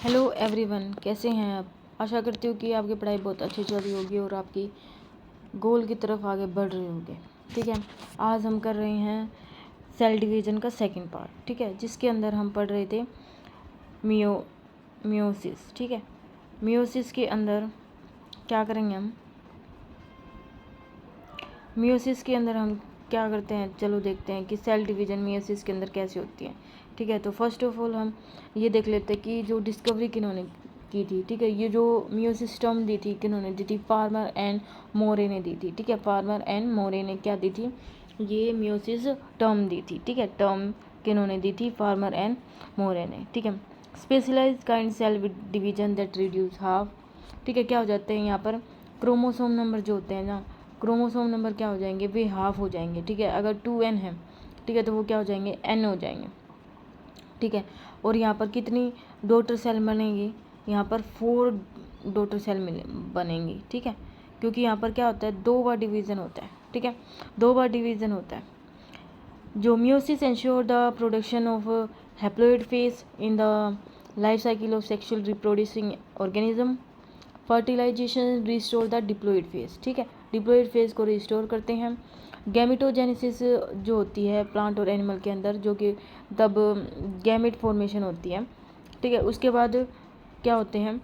Hello everyone, कैसे हैं आप। आशा करती हूँ कि आपकी पढ़ाई बहुत अच्छी चल रही होगी और आपकी गोल की तरफ आगे बढ़ रहे होंगे। ठीक है, आज हम कर रहे हैं सेल डिवीज़न का सेकंड पार्ट। ठीक है, जिसके अंदर हम पढ़ रहे थे मियोसिस। ठीक है, मियोसिस के अंदर क्या करेंगे हम, मियोसिस के अंदर हम क्या करते हैं, चलो देखते हैं कि सेल डिवीज़न मियोसिस के अंदर कैसे होती है। ठीक है, तो फर्स्ट ऑफ ऑल हम ये देख लेते हैं कि जो डिस्कवरी किन्होंने की थी। ठीक है, ये जो मियोसिस टर्म दी थी किन्होंने दी थी, फार्मर एंड मोरे ने दी थी। ठीक है, फार्मर एंड मोरे ने क्या दी थी, ये मियोसिस टर्म दी थी। ठीक है, टर्म किन्होंने दी थी, फार्मर एंड मोरे ने। ठीक है, specialise kind cell division that reduce half. ठीक है, क्या हो जाते हैं यहाँ पर क्रोमोसोम नंबर जो होते हैं ना, क्रोमोसोम नंबर क्या हो जाएंगे, वे हाफ हो जाएंगे। ठीक है, अगर 2n है, ठीक है, तो वो क्या हो जाएंगे, n हो जाएंगे। ठीक है, और यहाँ पर कितनी डॉटर सेल बनेंगी, यहाँ पर 4 डॉटर सेल बनेंगी। ठीक है, क्योंकि यहाँ पर क्या होता है, 2 बार डिवीज़न होता है। ठीक है, 2 बार डिवीज़न होता है। जो meiosis ensure the production of haploid phase in the life cycle of sexual reproducing organism. Fertilisation restore the diploid phase. ठीक है, डिप्लॉइड फेज को रिस्टोर करते हैं। गैमेटोजेनेसिस जो होती है प्लांट और एनिमल के अंदर, जो कि तब गैमेट फॉर्मेशन होती है। ठीक है, उसके बाद क्या होते हैं,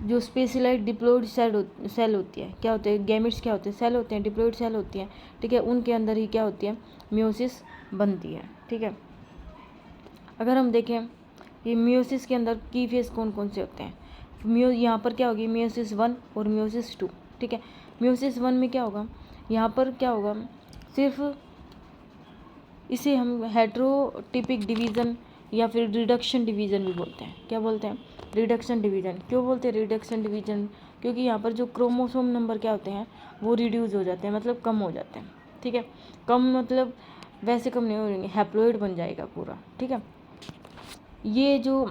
जो स्पेशलाइज्ड डिप्लॉइड सेल होती है, क्या होते हैं, गैमेट्स क्या होते हैं, सेल होते हैं, डिप्लॉइड सेल होती हैं। ठीक है, उनके अंदर ही क्या होती है, मियोसिस बनती है। ठीक है, अगर हम देखें ये मियोसिस के अंदर की फेज कौन कौन से होते हैं, यहाँ पर क्या होगी, मियोसिस 1 और मियोसिस 2। ठीक है, मियोसिस 1 में क्या होगा, यहाँ पर क्या होगा, सिर्फ इसे हम हेट्रोटिपिक डिवीज़न या फिर रिडक्शन डिवीज़न भी बोलते हैं। क्या बोलते हैं, रिडक्शन डिवीज़न। क्यों बोलते हैं रिडक्शन डिवीज़न, क्योंकि यहाँ पर जो क्रोमोसोम नंबर क्या होते हैं, वो रिड्यूस हो जाते हैं, मतलब कम हो जाते हैं। ठीक है, कम मतलब वैसे कम नहीं हो, हैप्लॉइड बन जाएगा पूरा। ठीक है, ये जो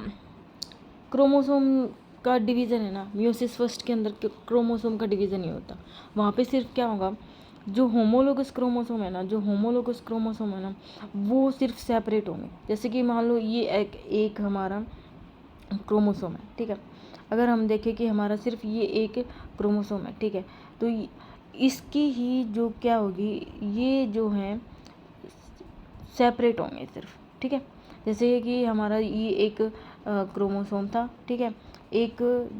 क्रोमोसोम का डिवीज़न है ना, मियोसिस फर्स्ट के अंदर क्रोमोसोम का डिवीज़न नहीं होता। वहाँ पे सिर्फ क्या होगा, जो होमोलोगस क्रोमोसोम है ना, जो होमोलोगस क्रोमोसोम है ना, वो सिर्फ सेपरेट होंगे। जैसे कि मान लो ये एक हमारा क्रोमोसोम है। ठीक है, अगर हम देखें कि हमारा सिर्फ ये एक क्रोमोसोम है, ठीक है, तो इसकी ही जो क्या होगी, ये जो है सेपरेट होंगे सिर्फ। ठीक है, जैसे कि हमारा ये एक क्रोमोसोम था। ठीक है, एक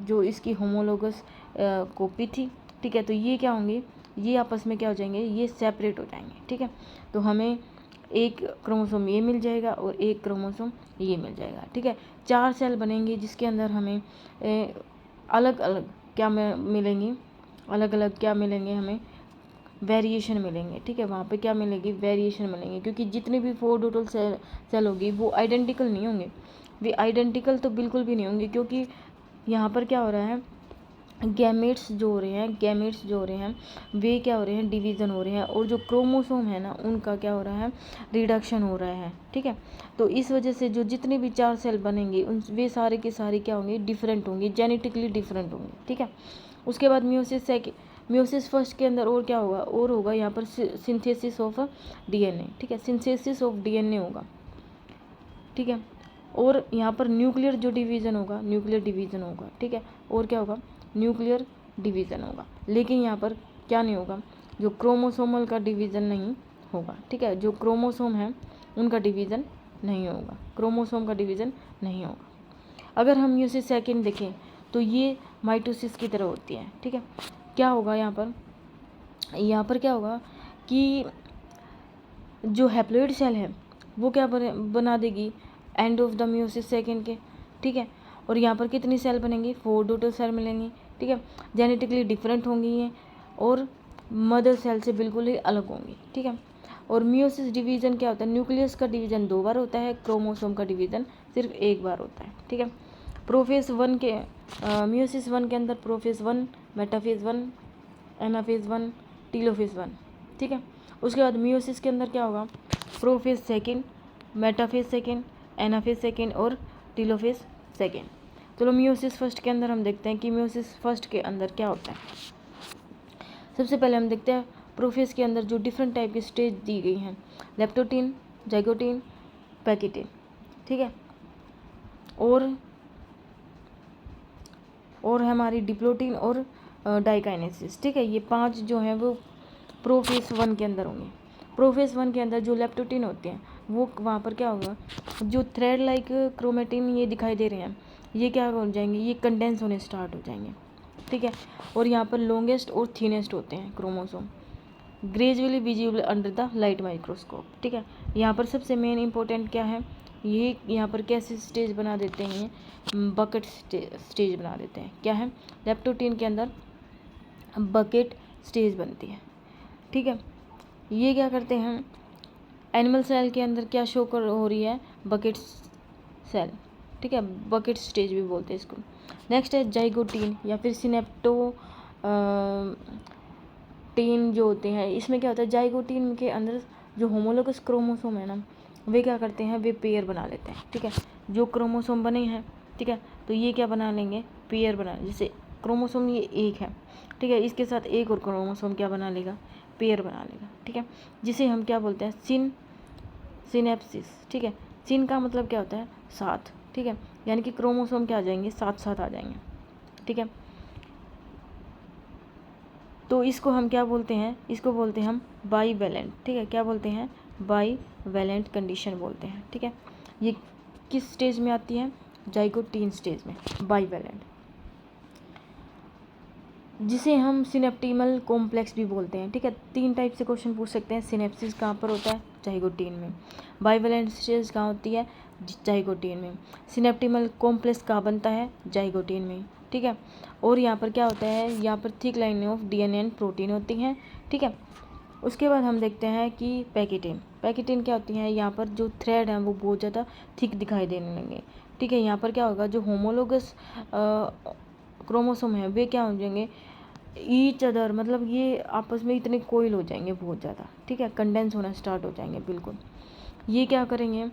जो इसकी होमोलोगस कॉपी थी। ठीक है, तो ये क्या होंगे, ये आपस में क्या हो जाएंगे, ये सेपरेट हो जाएंगे। ठीक है, तो हमें एक क्रोमोसोम ये मिल जाएगा और एक क्रोमोसोम ये मिल जाएगा। ठीक है, 4 सेल बनेंगे जिसके अंदर हमें अलग अलग क्या मिलेंगी, अलग अलग क्या मिलेंगे, हमें वेरिएशन मिलेंगे। ठीक है, वहाँ पे क्या मिलेगी, वेरिएशन मिलेंगे, क्योंकि जितने भी 4 टोटल सेल होगी वो आइडेंटिकल नहीं होंगे। वे आइडेंटिकल तो बिल्कुल भी नहीं होंगे, क्योंकि यहाँ पर क्या हो रहा है, गैमेट्स जो हो रहे हैं वे क्या हो रहे हैं, डिवीज़न हो रहे हैं, और जो क्रोमोसोम है ना, उनका क्या हो रहा है, रिडक्शन हो रहा है। ठीक है, तो इस वजह से जो जितने भी 4 सेल बनेंगे उन वे सारे के सारे क्या होंगे, डिफरेंट होंगे, जेनेटिकली डिफरेंट होंगे। ठीक है, उसके बाद मियोसिस फर्स्ट के अंदर और क्या होगा, और होगा यहाँ पर सिंथेसिस ऑफ डीएनए। ठीक है, सिंथेसिस ऑफ डीएनए होगा। ठीक है, और यहाँ पर न्यूक्लियर जो डिवीज़न होगा, न्यूक्लियर डिवीज़न होगा। ठीक है, और क्या होगा, न्यूक्लियर डिवीज़न होगा। लेकिन यहाँ पर क्या नहीं होगा, जो क्रोमोसोमल का डिवीज़न नहीं होगा। ठीक है, जो क्रोमोसोम है उनका डिवीज़न नहीं होगा, क्रोमोसोम का डिवीज़न नहीं होगा। अगर हम इसे सेकंड देखें तो ये माइटोसिस की तरह होती है। ठीक है, क्या होगा यहाँ पर क्या होगा कि जो हैप्लॉइड सेल है वो क्या बना देगी, and of the meiosis second के। ठीक है, और यहाँ पर कितनी सेल बनेंगी, 4 डॉटर सेल मिलेंगी। ठीक है, जेनेटिकली डिफरेंट होंगी ये, और मदर सेल से बिल्कुल ही अलग होंगी। ठीक है, और मियोसिस डिवीज़न क्या होता है, न्यूक्लियस का डिवीज़न 2 बार होता है, क्रोमोसोम का डिवीज़न सिर्फ 1 बार होता है। ठीक है, प्रोफेज 1 के मियोसिस 1 के अंदर प्रोफेज 1, मेटाफेज 1, एनाफेज 1, टीलोफेज 1। ठीक है, उसके बाद मियोसिस के अंदर क्या होगा, prophase second, metaphase second, anaphase second और टीलोफेज सेकेंड। चलो मियोसिस फर्स्ट के अंदर हम देखते हैं कि मियोसिस फर्स्ट के अंदर क्या होता है। सबसे पहले हम देखते हैं प्रोफेज के अंदर जो डिफरेंट टाइप की स्टेज दी गई हैं, लेप्टोटीन, जाइगोटीन, पैकेटीन। ठीक है, और और हमारी डिप्लोटीन और डाइकाइनेसिस, ठीक है। ये 5 जो हैं वो प्रोफेज 1 के अंदर होंगे। प्रोफेज 1 के अंदर जो लेप्टोटीन होते हैं वो वहाँ पर क्या होगा, जो थ्रेड लाइक क्रोमेटिन ये दिखाई दे रहे हैं, ये क्या हो जाएंगे, ये कंडेंस होने स्टार्ट हो जाएंगे, ठीक है। और यहाँ पर लॉन्गेस्ट और थिनेस्ट होते हैं chromosome, gradually visible under the light microscope, ठीक है। यहाँ पर सबसे मेन इंपॉर्टेंट क्या है, ये यहाँ पर कैसे स्टेज बना देते हैं, बकेट स्टेज बना देते हैं। क्या है, लेप्टोटीन के अंदर बकेट स्टेज बनती है, ठीक है। ये क्या करते हैं, एनिमल सेल के अंदर क्या शो कर हो रही है, बकेट सेल, ठीक है, बकेट स्टेज भी बोलते हैं इसको। नेक्स्ट है जाइगोटीन या फिर सिनेप्टोटीन जो होते हैं, इसमें क्या होता है, जाइगोटीन के अंदर जो होमोलोगस क्रोमोसोम है ना, वे क्या करते हैं, वे पेयर बना लेते हैं, ठीक है। जो क्रोमोसोम बने हैं, ठीक है, तो ये क्या बना लेंगे, पेयर बना, जैसे क्रोमोसोम ये एक है, ठीक है, इसके साथ एक और क्रोमोसोम क्या बना लेगा, पेयर बना लेगा, ठीक है, जिसे हम क्या बोलते हैं, सिनेप्सिस, ठीक है। सिन का मतलब क्या होता है, साथ, ठीक है, यानी कि क्रोमोसोम क्या आ जाएंगे, साथ साथ आ जाएंगे, ठीक है। तो इसको हम क्या बोलते हैं, इसको बोलते हैं हम बाईवैलेंट, ठीक है, क्या बोलते हैं, बाईवैलेंट कंडीशन बोलते हैं, ठीक है। ये किस स्टेज में आती है, जाइगोटीन स्टेज में, बाईवैलेंट, जिसे हम सिनेप्टिमल कॉम्प्लेक्स भी बोलते हैं, ठीक है। 3 टाइप से क्वेश्चन पूछ सकते हैं, सिनेप्सिस कहाँ पर होता है, जाइगोटीन में, बाईवैलेंट स्टेज कहाँ होती है, जाइगोटीन में, सिनेप्टिमल कॉम्प्लेक्स कहाँ बनता है, जाइगोटीन में, ठीक है। और यहाँ पर क्या होता है, यहाँ पर thick line of DNA and protein होती हैं, ठीक है। उसके बाद हम देखते हैं कि पैकेटिन क्या होती है, यहाँ पर जो थ्रेड हैं वो बहुत ज़्यादा थिक दिखाई देने लगे, ठीक है। यहाँ पर क्या होगा, जो होमोलोगस क्रोमोसोम है वे क्या हो जाएंगे, ईच अदर, मतलब ये आपस में इतने कोइल हो जाएंगे बहुत ज़्यादा, ठीक है, कंडेंस होना स्टार्ट हो जाएंगे बिल्कुल। ये क्या करेंगे,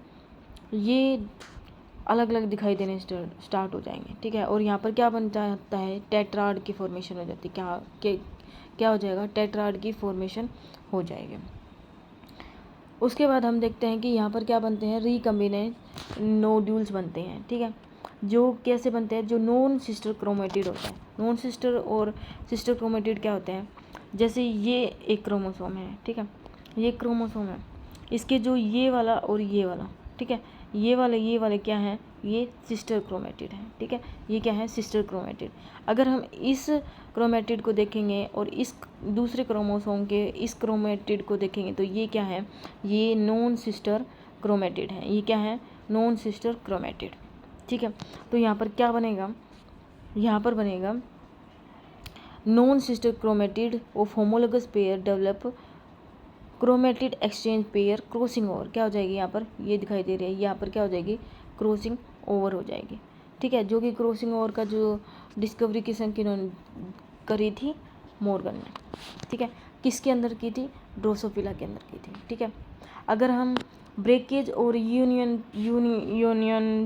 ये अलग अलग दिखाई देने स्टार्ट हो जाएंगे, ठीक है। और यहाँ पर क्या बन जाता है, टेट्राड की फॉर्मेशन हो जाती है, क्या हो जाएगा, टेट्राड की फॉर्मेशन हो जाएगी। उसके बाद हम देखते हैं कि यहाँ पर क्या बनते हैं, रिकम्बिनेंट नोड्यूल्स बनते हैं, ठीक है। जो कैसे बनते हैं, जो नॉन सिस्टर क्रोमेटिड होता है, नॉन सिस्टर और सिस्टर क्रोमेटिड क्या होते हैं, जैसे ये एक क्रोमोसोम है, ठीक है, ये क्रोमोसोम है, इसके जो ये वाला और ये वाला, ठीक है, ये वाले क्या हैं, ये सिस्टर क्रोमेटिड है, ठीक है, ये क्या है, सिस्टर क्रोमेटिड। अगर हम इस क्रोमेटिड को देखेंगे और इस दूसरे क्रोमोसोम के इस क्रोमेटिड को देखेंगे तो ये क्या है, ये नॉन सिस्टर क्रोमेटिड है, ये क्या है, नॉन सिस्टर क्रोमेटिड, ठीक है। तो यहाँ पर क्या बनेगा, यहाँ पर बनेगा non sister chromatid of homologous pair develop chromatid exchange pair crossing over, क्या हो जाएगी, यहाँ पर ये दिखाई दे रही है, यहाँ पर क्या हो जाएगी, क्रॉसिंग ओवर हो जाएगी, ठीक है। जो कि क्रॉसिंग ओवर का जो डिस्कवरी किन्होंने करी थी, मॉर्गन ने, ठीक है, किसके अंदर की थी, ड्रोसोफिला के अंदर की थी, ठीक है। अगर हम ब्रेकेज और यूनियन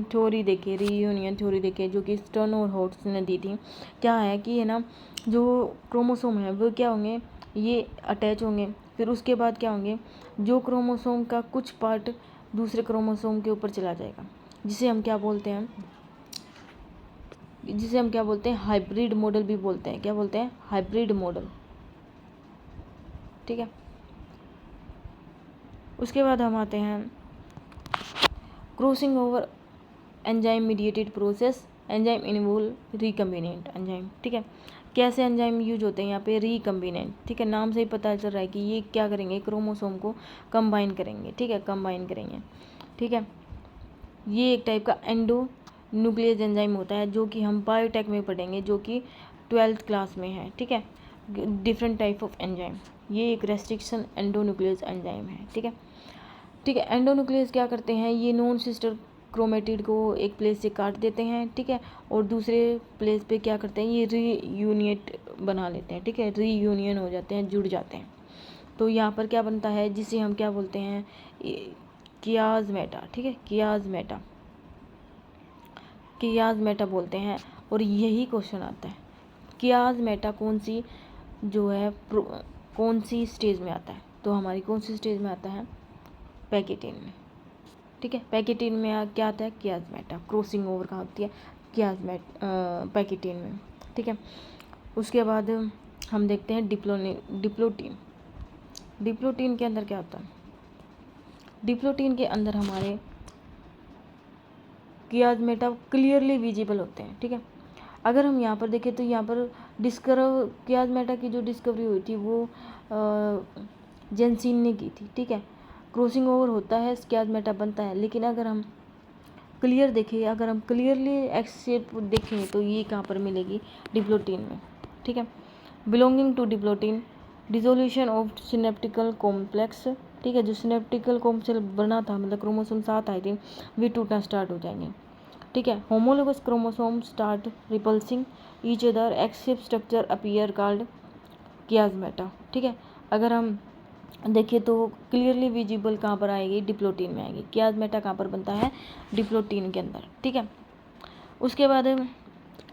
थ्योरी देखें, रीयूनियन थ्योरी देखें, जो कि स्टर्न और हॉट्स ने दी थी, क्या है कि है ना, जो क्रोमोसोम है वो क्या होंगे, ये अटैच होंगे, फिर उसके बाद क्या होंगे, जो क्रोमोसोम का कुछ पार्ट दूसरे क्रोमोसोम के ऊपर चला जाएगा, जिसे हम क्या बोलते हैं, हाइब्रिड मॉडल भी बोलते हैं, क्या बोलते हैं, हाइब्रिड मॉडल, ठीक है। उसके बाद हम आते हैं crossing over enzyme mediated process, enzyme involve recombinant enzyme, ठीक है। कैसे एंजाइम यूज होते हैं यहाँ पे, रिकम्बिनेंट, ठीक है, नाम से ही पता चल रहा है कि ये क्या करेंगे, क्रोमोसोम को कंबाइन करेंगे, ठीक है, कंबाइन करेंगे, ठीक है। ये एक टाइप का एंडो न्यूक्लियस एंजाइम होता है, जो कि हम बायोटेक में पढ़ेंगे, जो कि 12th क्लास में है, ठीक है, डिफरेंट टाइप ऑफ एंजाइम। ये एक रेस्ट्रिक्शन एंडोन्यूक्लियस एंजाइम है, ठीक है, ठीक है। एंडोन्यूक्लियस क्या करते हैं, ये नॉन सिस्टर क्रोमेटिड को एक प्लेस से काट देते हैं, ठीक है, और दूसरे प्लेस पे क्या करते हैं, ये रीयूनिएट बना लेते हैं, ठीक है, रीयूनियन हो जाते हैं, जुड़ जाते हैं। तो यहाँ पर क्या बनता है, जिसे हम क्या बोलते हैं, कियाजमेटा, ठीक है, कियाजमेटा बोलते हैं। और यही क्वेश्चन आता है, कियाजमेटा कौन सी जो है, कौन सी स्टेज में आता है, तो हमारी कौन सी स्टेज में आता है, पैकेटिन में, ठीक है। पैकेटिन में क्या आता है, कियाजमेटा, क्रॉसिंग ओवर कहाँ होती है, पैकेटिन में। ठीक है। उसके बाद हम देखते हैं डिप्लोटीन। डिप्लोटीन के अंदर क्या होता है? डिप्लोटीन के अंदर हमारे कियाजमेटा क्लियरली विजिबल होते हैं, ठीक है। अगर हम यहाँ पर देखें तो यहाँ पर कियाजमेटा की जो डिस्कवरी हुई थी वो जेंसिन ने की थी, ठीक है। क्रॉसिंग ओवर होता है, कियाजमेटा बनता है, लेकिन अगर हम क्लियरली एक्स शेप देखें तो ये कहाँ पर मिलेगी? डिप्लोटीन में, ठीक है। Belonging to diplotene dissolution of synaptical complex, ठीक है। जो सिनेप्टिकल कॉम्प्लेक्स बना था, मतलब क्रोमोसोम 7 आए थे, वे टूटना स्टार्ट हो जाएंगे, ठीक है। Homologous chromosome start repulsing each other, X shape structure appear called chiasmata, ठीक है। अगर हम देखिए तो क्लियरली विजिबल कहाँ पर आएगी? डिप्लोटीन में आएगी। कियाजमेटा कहाँ पर बनता है? डिप्लोटीन के अंदर, ठीक है। उसके बाद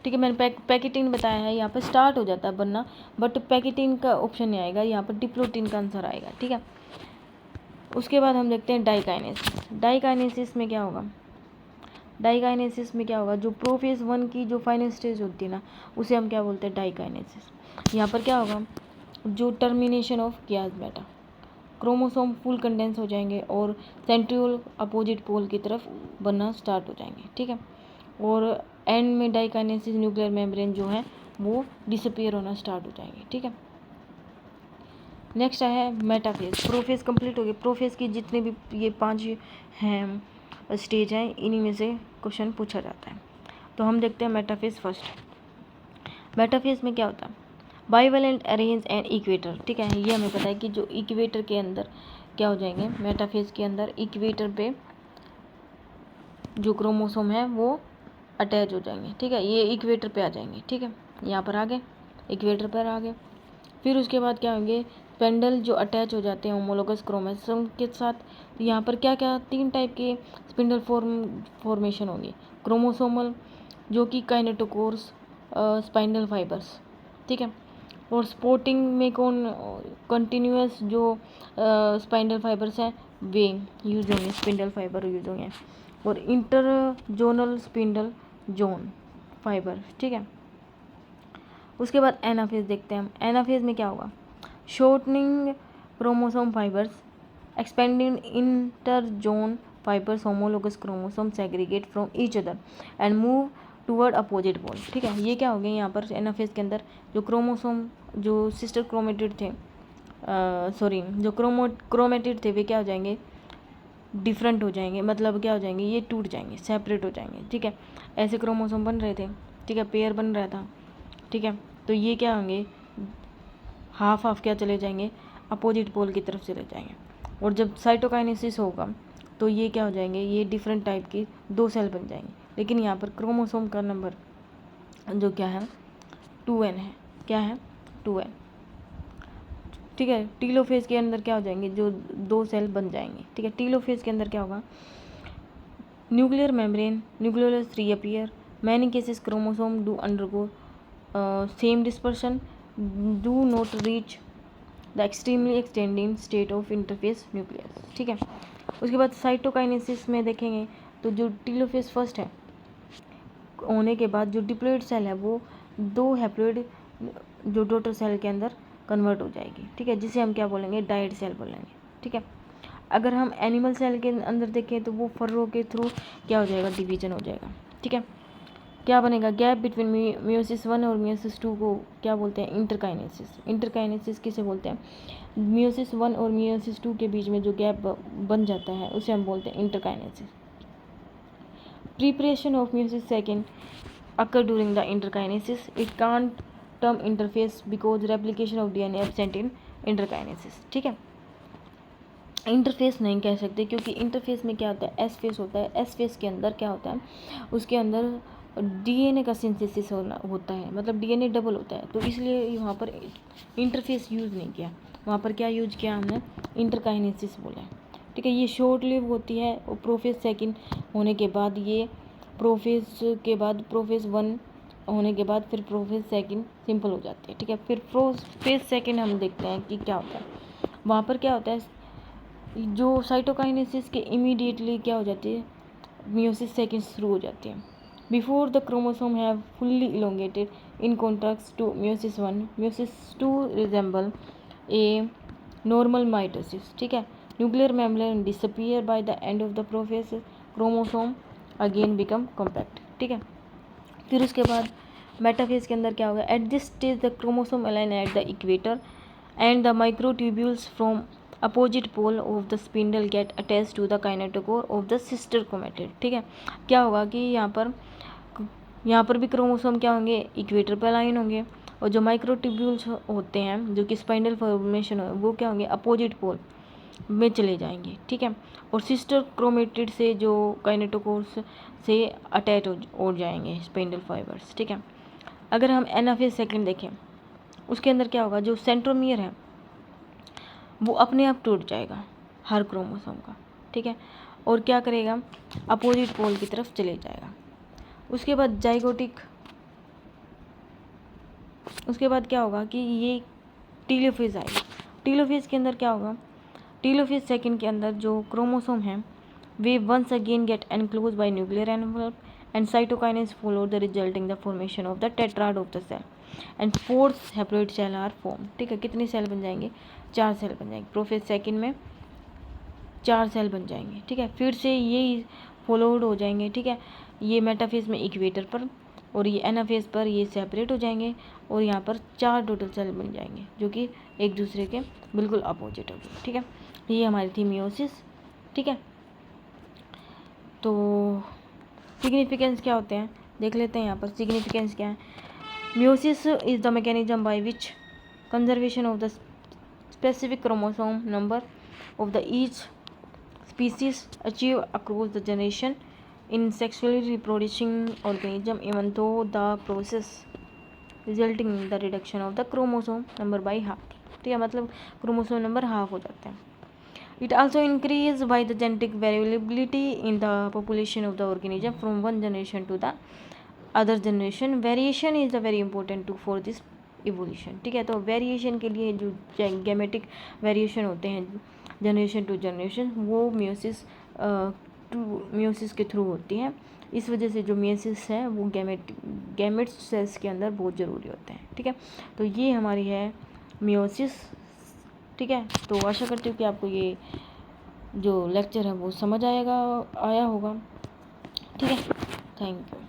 ठीक है, मैंने पैकेटीन बताया है, यहाँ पर स्टार्ट हो जाता है बनना, बट पैकेटीन का ऑप्शन नहीं आएगा, यहाँ पर डिप्लोटीन का आंसर आएगा, ठीक है। उसके बाद हम देखते हैं डाइकाइनेसिस। डाइकाइनेसिस में क्या होगा? डाइकाइनेसिस में क्या होगा? जो प्रोफेज 1 की जो फाइनल स्टेज होती है ना, उसे हम क्या बोलते हैं? डाइकाइनेसिस। यहाँ पर क्या होगा? जो termination of chiasmata, chromosome full condense हो जाएंगे और सेंट्रियोल अपोजिट पोल की तरफ बनना स्टार्ट हो जाएंगे, ठीक है। और एंड में डाइकाइनेसिस न्यूक्लियर मेम्ब्रेन जो है वो डिसअपियर होना स्टार्ट हो जाएंगे, ठीक है। नेक्स्ट है मेटाफेज। प्रोफेज कंप्लीट हो गए। प्रोफेज की जितने भी ये 5 हैं स्टेज हैं, इन्हीं में से क्वेश्चन पूछा जाता है। तो हम देखते हैं मेटाफेज फर्स्ट। मेटाफेज में क्या होता है? बाइवेलेंट अरेंज एंड इक्वेटर, ठीक है। ये हमें पता है कि जो इक्वेटर के अंदर क्या हो जाएंगे? मेटाफेज के अंदर इक्वेटर पे जो क्रोमोसोम है वो अटैच हो जाएंगे, ठीक है। ये इक्वेटर पे आ जाएंगे, ठीक है। यहाँ पर आ गए, इक्वेटर पर आ गए। फिर उसके बाद क्या होंगे? स्पेंडल जो अटैच हो जाते हैं होमोलोगस क्रोमोसोम के साथ। तो यहाँ पर क्या क्या 3 टाइप के स्पिंडल फॉर्मेशन होंगे। क्रोमोसोमल जो कि काइनेटोकोर्स स्पाइनल फाइबर्स, ठीक है। और स्पोर्टिंग में कौन? कंटिन्यूअस जो स्पाइनल फाइबर्स हैं वे यूज होंगे, स्पिंडल फाइबर यूज होंगे। और इंटरजोनल स्पिंडल जोन फाइबर, ठीक है। उसके बाद एनाफेज देखते हैं हम। एनाफेज में क्या होगा? Shortening chromosome fibres, expanding interzone fibres, homologous chromosome segregate from each other and move toward opposite pole, ठीक है। ये क्या हो गया? यहाँ पर एनाफेज के अंदर जो क्रोमोसोम जो सिस्टर क्रोमेटिड थे, जो क्रोमेटिड थे वे क्या हो जाएंगे? डिफरेंट हो जाएंगे, मतलब क्या हो जाएंगे? ये टूट जाएंगे, सेपरेट हो जाएंगे, ठीक है। ऐसे क्रोमोसोम बन रहे थे, ठीक है, पेयर बन रहा था, ठीक है। तो ये क्या होंगे? हाफ हाफ क्या चले जाएंगे? अपोजिट पोल की तरफ चले जाएंगे। और जब साइटोकाइनेसिस होगा तो ये क्या हो जाएंगे? ये डिफरेंट टाइप की 2 सेल बन जाएंगे। लेकिन यहाँ पर क्रोमोसोम का नंबर जो क्या है? 2n है। क्या है? 2n, ठीक है। टीलोफेज के अंदर क्या हो जाएंगे? जो 2 सेल बन जाएंगे, ठीक है। टीलोफेज के अंदर क्या होगा? Nuclear membrane nucleolus reappear, many cases chromosome do undergo same dispersion, do not reach the extremely extending state of interphase nucleus, ठीक है। उसके बाद साइटोकाइनेसिस में देखेंगे तो जो टीलोफेज फर्स्ट है होने के बाद जो डिप्लॉइड सेल है वो 2 हैप्लॉइड जो डॉटर सेल के अंदर कन्वर्ट हो जाएगी, ठीक है, जिसे हम क्या बोलेंगे? डाइड सेल बोलेंगे, ठीक है। अगर हम एनिमल सेल के अंदर देखें तो वो फर्रो के थ्रू क्या हो जाएगा? डिवीजन हो जाएगा, ठीक है। क्या बनेगा? गैप बिटवीन मियोसिस 1 और मियोसिस 2 को क्या बोलते हैं? इंटरकाइनेसिस। इंटरकाइनेसिस किसे बोलते हैं? मियोसिस 1 और मियोसिस 2 के बीच में जो गैप बन जाता है उसे हम बोलते हैं interkinesis. Preparation of meiosis 2 occur during the interkinesis. It can't term interface because replication of DNA absent in interkinesis, ठीक है। इंटरफेस नहीं कह सकते क्योंकि इंटरफेस में क्या होता है? एस फेस होता है। एस फेस के अंदर क्या होता है? उसके अंदर डीएनए का सिंथेसिस होता है, मतलब डीएनए डबल होता है, तो इसलिए यहाँ पर इंटरफेस यूज़ नहीं किया। वहाँ पर क्या यूज किया हमने? इंटरकाइनेसिस बोला है, ठीक है। ये शॉर्ट लिव होती है और प्रोफेज 2 होने के बाद ये प्रोफेज के बाद प्रोफेज 1 होने के बाद फिर प्रोफेज 2 सिंपल हो जाती है, ठीक है। फिर प्रोफेज 2 हम देखते हैं कि क्या होता है। वहाँ पर क्या होता है? जो साइटोकाइनेसिस के इमीडिएटली क्या हो जाती है? मियोसिस 2 शुरू हो जाती है। Before the chromosome have fully elongated in contrast to meiosis 1, meiosis 2 resemble a normal mitosis, ठीक है। Nuclear membrane disappear by the end of the prophase, chromosome again become compact, ठीक है। फिर उसके बाद मेटाफेज के अंदर क्या होगा, at this stage the chromosome align at the equator and the microtubules from opposite pole of the spindle get attach to the kinetochore of the sister chromatid, ठीक है। क्या होगा कि यहाँ पर भी क्रोमोसोम क्या होंगे, इक्वेटर पर अलाइन होंगे, और जो माइक्रोट्यूब्यूल्स होते हैं जो कि स्पाइंडल फॉर्मेशन हो वो क्या होंगे, अपोजिट पोल में चले जाएंगे, ठीक है। और सिस्टर क्रोमेटिड से जो काइनेटोकोर्स से अटैच हो जाएंगे स्पाइंडल फाइबर्स, ठीक है। अगर हम एनाफेज सेकंड देखें, उसके अंदर क्या होगा, जो सेंट्रोमियर है वो अपने आप टूट जाएगा हर क्रोमोसोम का, ठीक है, और क्या करेगा, अपोजिट पोल की तरफ चले जाएगा। उसके बाद जाइगोटिक, उसके बाद क्या होगा कि ये टीलोफेज आएगी। टीलोफेज के अंदर क्या होगा, टीलोफेज सेकंड के अंदर जो क्रोमोसोम है वे once again get enclose by nuclear envelope and cytokinesis follow the resulting the formation of the tetrad of the cell and 4 separate cell are form, ठीक है। कितने सेल बन जाएंगे, 4 सेल बन जाएंगे। प्रोफेज सेकंड में 4 सेल बन जाएंगे, ठीक है। फिर से ये फॉलोड हो जाएंगे, ठीक है। ये मेटाफेज में इक्वेटर पर और ये एनाफेज पर ये सेपरेट हो जाएंगे और यहाँ पर 4 टोटल सेल बन जाएंगे जो कि एक दूसरे के बिल्कुल अपोजिट होगी, ठीक है। ये हमारी थी मियोसिस, ठीक है। तो सिग्निफिकेंस क्या होते हैं देख लेते हैं। यहाँ पर सिग्निफिकेंस क्या है, meiosis is the mechanism by which conservation of the specific chromosome number of the each species achieve across the generation in sexually reproducing organism even though the process resulting in the reduction of the chromosome number by half, ठीक है, मतलब chromosome number half हो जाते हैं। It also increase by the genetic variability in the population of the organism from one generation to the other generation. Variation is the very important to for this evolution, ठीक है। तो variation के लिए जो gametic variation होते हैं generation to generation वो meiosis के थ्रू होती हैं। इस वजह से जो मियोसिस है वो गैमेट्स सेल्स के अंदर बहुत ज़रूरी होते हैं, ठीक है। तो ये हमारी है मियोसिस, ठीक है। तो आशा करती हूँ कि आपको ये जो लेक्चर है वो समझ आया होगा, ठीक है। Thank you.